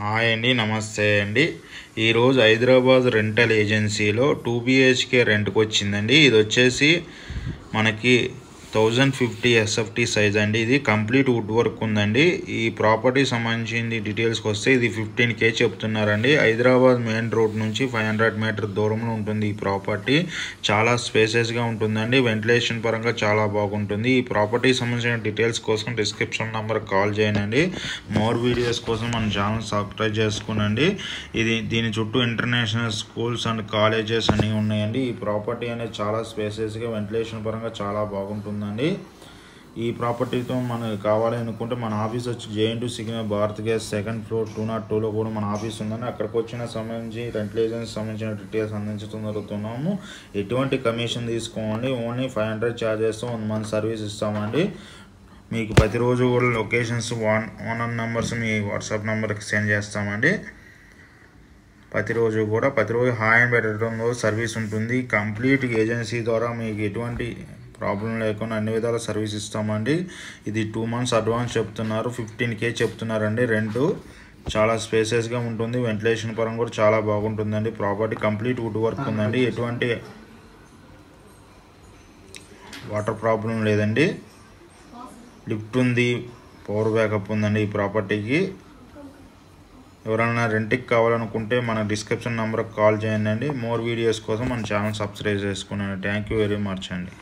Hi అండి, నమస్తే అండి. ఈరోజు హైదరాబాద్ రెంటల్ ఏజెన్సీలో 2 BHK రెంట్కి వచ్చిందండి. ఇది వచ్చేసి మనకి 1050 SFT సైజ్ అండి. ఇది కంప్లీట్ వుడ్ వర్క్ ఉందండి. ఈ ప్రాపర్టీ సంబంధించిన డీటెయిల్స్కి వస్తే ఇది 15K చెప్తున్నారండి. హైదరాబాద్ మెయిన్ రోడ్ నుంచి 500 మీటర్ దూరంలో ఉంటుంది ఈ ప్రాపర్టీ. చాలా స్పేసెస్గా ఉంటుందండి. వెంటిలేషన్ పరంగా చాలా బాగుంటుంది. ఈ ప్రాపర్టీకి సంబంధించిన డీటెయిల్స్ కోసం డిస్క్రిప్షన్ నెంబర్ కాల్ చేయండి. మోర్ వీడియోస్ కోసం మన ఛానల్ సబ్స్క్రైబ్ చేసుకోనండి. దీని చుట్టూ ఇంటర్నేషనల్ స్కూల్స్ అండ్ కాలేజెస్ అన్నీ ఉన్నాయండి. ఈ ప్రాపర్టీ అనేది చాలా స్పేసెస్గా వెంటిలేషన్ పరంగా చాలా బాగుంటుంది. ఈ ప్రాపర్టీతో మనకు కావాలి అనుకుంటే మన ఆఫీస్ వచ్చి JN2 signal Bharat gas 2nd floor 202లో కూడా మన ఆఫీస్ ఉందండి. అక్కడికి వచ్చిన సంబంధించి రెంటల్ ఏజెన్సీ సంబంధించిన డీటెయిల్స్ అందించడం జరుగుతున్నాము. ఎటువంటి కమిషన్ తీసుకోండి, ఓన్లీ 500 ఛార్జ్ చేస్తాం. 1 month సర్వీస్ ఇస్తామండి. మీకు ప్రతిరోజు కూడా లొకేషన్స్ ఓనర్ నెంబర్స్ మీ వాట్సాప్ నెంబర్కి సెండ్ చేస్తామండి. ప్రతిరోజు హాయ్ అని పెట్టడంలో సర్వీస్ ఉంటుంది. కంప్లీట్ ఏజెన్సీ ద్వారా మీకు ఎటువంటి ప్రాబ్లం లేకుండా అన్ని విధాల సర్వీస్ ఇస్తామండి. ఇది 2 months అడ్వాన్స్ చెప్తున్నారు. 15K చెప్తున్నారండి. రెంటు చాలా స్పేసెస్గా ఉంటుంది. వెంటిలేషన్ పరంగా కూడా చాలా బాగుంటుందండి. ప్రాపర్టీ కంప్లీట్ వుడ్ వర్క్ ఉందండి. ఎటువంటి వాటర్ ప్రాబ్లం లేదండి. లిఫ్ట్ ఉంది, పవర్ బ్యాకప్ ఉందండి ఈ ప్రాపర్టీకి. ఎవరైనా రెంట్కి కావాలనుకుంటే మన డిస్క్రిప్షన్ నెంబర్కి కాల్ చేయండి. మోర్ వీడియోస్ కోసం మన ఛానల్ సబ్స్క్రైబ్ చేసుకున్నాను. థ్యాంక్ యూ వెరీ మచ్ అండి.